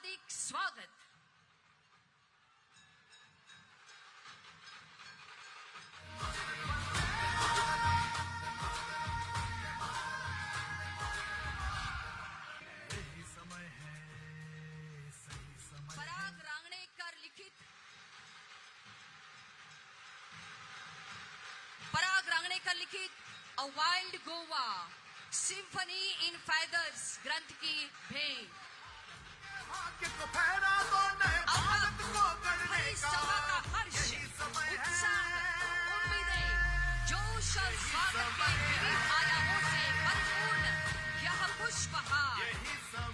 हार्दिक स्वागत। पराग रांगणेकर लिखित अ wild Goa symphony इन feathers ग्रंथ की भेंट। हमारी सभा का हर्ष, उत्साह, उम्मीदें, जोश और स्वागत के विविध आयामों से परिपूर्ण यह पुष्पहार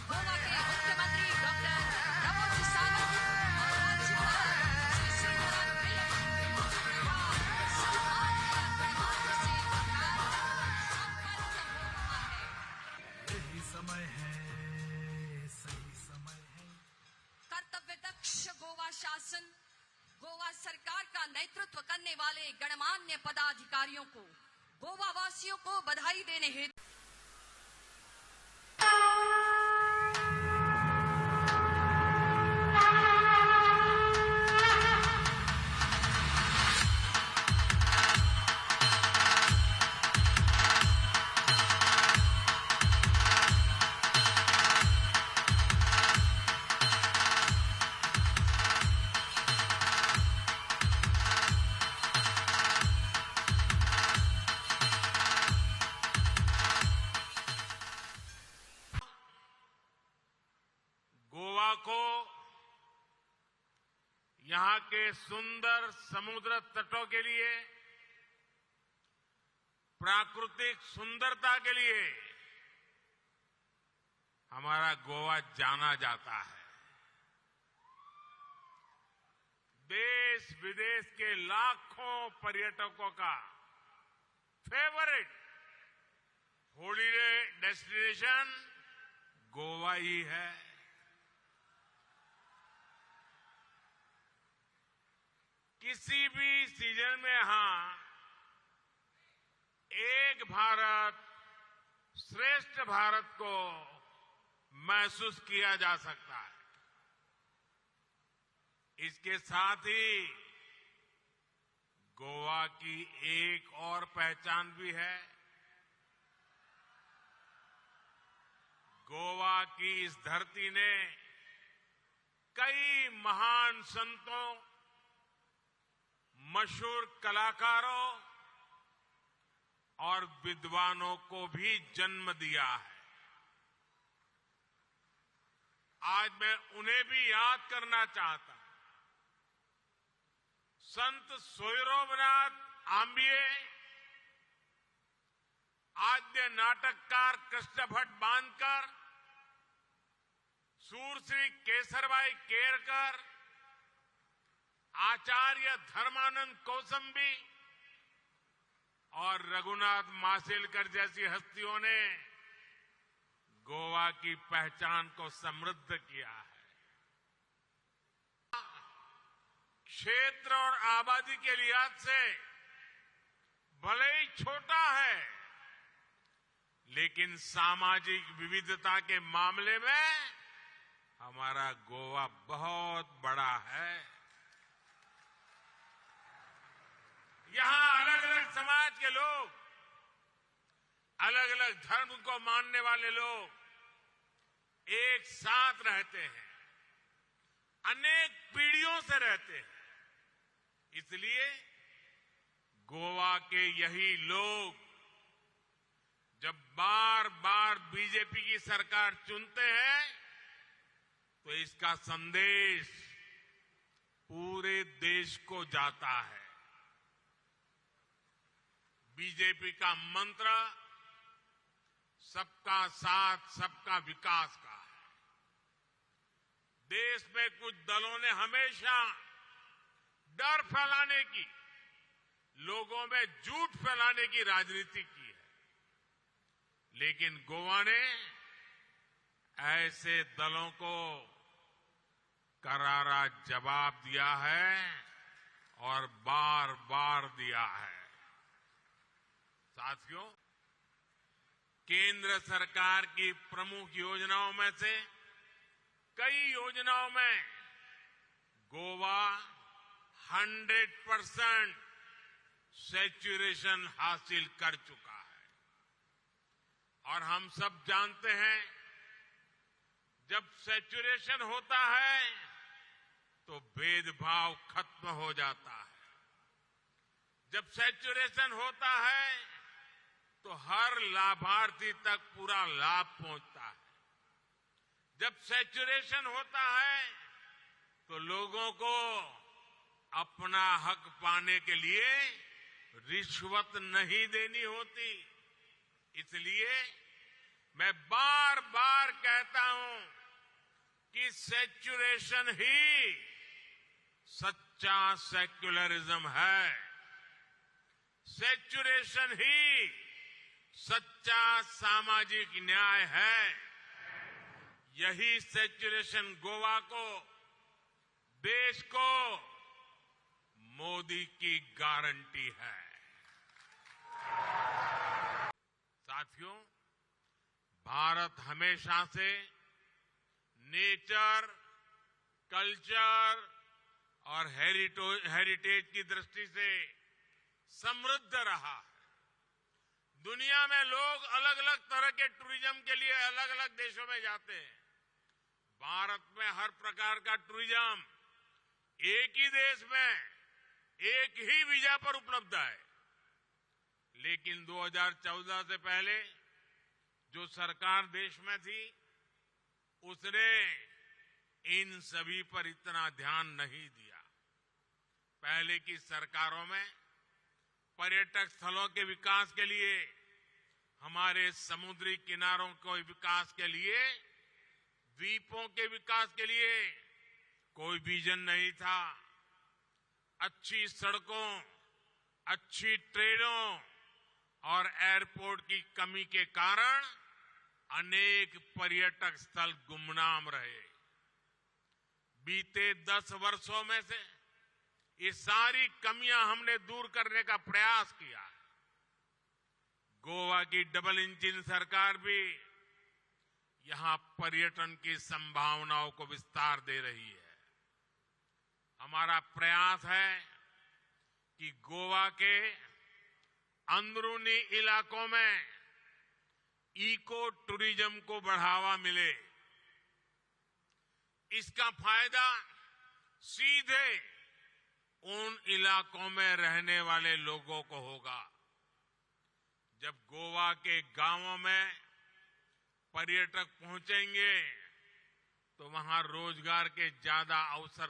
गोवा के मुख्यमंत्री डॉक्टर प्रमोद सावंत और राज्यपाल श्री श्रीधरन कर्तव्यदक्ष गोवा शासन, गोवा सरकार का नेतृत्व करने वाले गणमान्य पदाधिकारियों को गोवा वासियों को बधाई देने हेतु को यहां के सुंदर समुद्र तटों के लिए, प्राकृतिक सुंदरता के लिए हमारा गोवा जाना जाता है। देश विदेश के लाखों पर्यटकों का फेवरेट हॉलिडे डेस्टिनेशन गोवा ही है। किसी भी सीजन में यहां एक भारत श्रेष्ठ भारत को महसूस किया जा सकता है। इसके साथ ही गोवा की एक और पहचान भी है। गोवा की इस धरती ने कई महान संतों, मशहूर कलाकारों और विद्वानों को भी जन्म दिया है। आज मैं उन्हें भी याद करना चाहता हूं। संत सोयरोबनाथ आंबिये, आद्य नाटककार कृष्ण भट्ट बांदकर, सूरश्री केसरबाई केरकर, आचार्य धर्मानंद कौसंबी और रघुनाथ माशेलकर जैसी हस्तियों ने गोवा की पहचान को समृद्ध किया है। क्षेत्र और आबादी के लिहाज से भले ही छोटा है, लेकिन सामाजिक विविधता के मामले में हमारा गोवा बहुत बड़ा है। यहां अलग अलग समाज के लोग, अलग अलग धर्म को मानने वाले लोग एक साथ रहते हैं, अनेक पीढ़ियों से रहते हैं। इसलिए गोवा के यही लोग जब बार बार बीजेपी की सरकार चुनते हैं तो इसका संदेश पूरे देश को जाता है। बीजेपी का मंत्र सबका साथ, सबका विकास का है। देश में कुछ दलों ने हमेशा डर फैलाने की, लोगों में झूठ फैलाने की राजनीति की है, लेकिन गोवा ने ऐसे दलों को करारा जवाब दिया है और बार बार दिया है। साथियों, केंद्र सरकार की प्रमुख योजनाओं में से कई योजनाओं में गोवा 100% सैचुरेशन हासिल कर चुका है। और हम सब जानते हैं, जब सैचुरेशन होता है तो भेदभाव खत्म हो जाता है। जब सैचुरेशन होता है तो हर लाभार्थी तक पूरा लाभ पहुंचता है। जब सैचुरेशन होता है तो लोगों को अपना हक पाने के लिए रिश्वत नहीं देनी होती। इसलिए मैं बार बार कहता हूं कि सैचुरेशन ही सच्चा सेक्युलरिज्म है। सैचुरेशन ही सच्चा सामाजिक न्याय है। यही सैचुरेशन गोवा को, देश को मोदी की गारंटी है। साथियों, भारत हमेशा से नेचर, कल्चर और हेरिटेज की दृष्टि से समृद्ध रहा है। दुनिया में लोग अलग अलग तरह के टूरिज्म के लिए अलग अलग देशों में जाते हैं। भारत में हर प्रकार का टूरिज्म एक ही देश में एक ही वीजा पर उपलब्ध है। लेकिन 2014 से पहले जो सरकार देश में थी, उसने इन सभी पर इतना ध्यान नहीं दिया। पहले की सरकारों में पर्यटक स्थलों के विकास के लिए, हमारे समुद्री किनारों के विकास के लिए, द्वीपों के विकास के लिए कोई विजन नहीं था। अच्छी सड़कों, अच्छी ट्रेनों और एयरपोर्ट की कमी के कारण अनेक पर्यटक स्थल गुमनाम रहे। बीते 10 वर्षों में से ये सारी कमियां हमने दूर करने का प्रयास किया। गोवा की डबल इंजन सरकार भी यहां पर्यटन की संभावनाओं को विस्तार दे रही है। हमारा प्रयास है कि गोवा के अंदरूनी इलाकों में इको टूरिज्म को बढ़ावा मिले। इसका फायदा सीधे उन इलाकों में रहने वाले लोगों को होगा। जब गोवा के गांवों में पर्यटक पहुंचेंगे तो वहां रोजगार के ज्यादा अवसर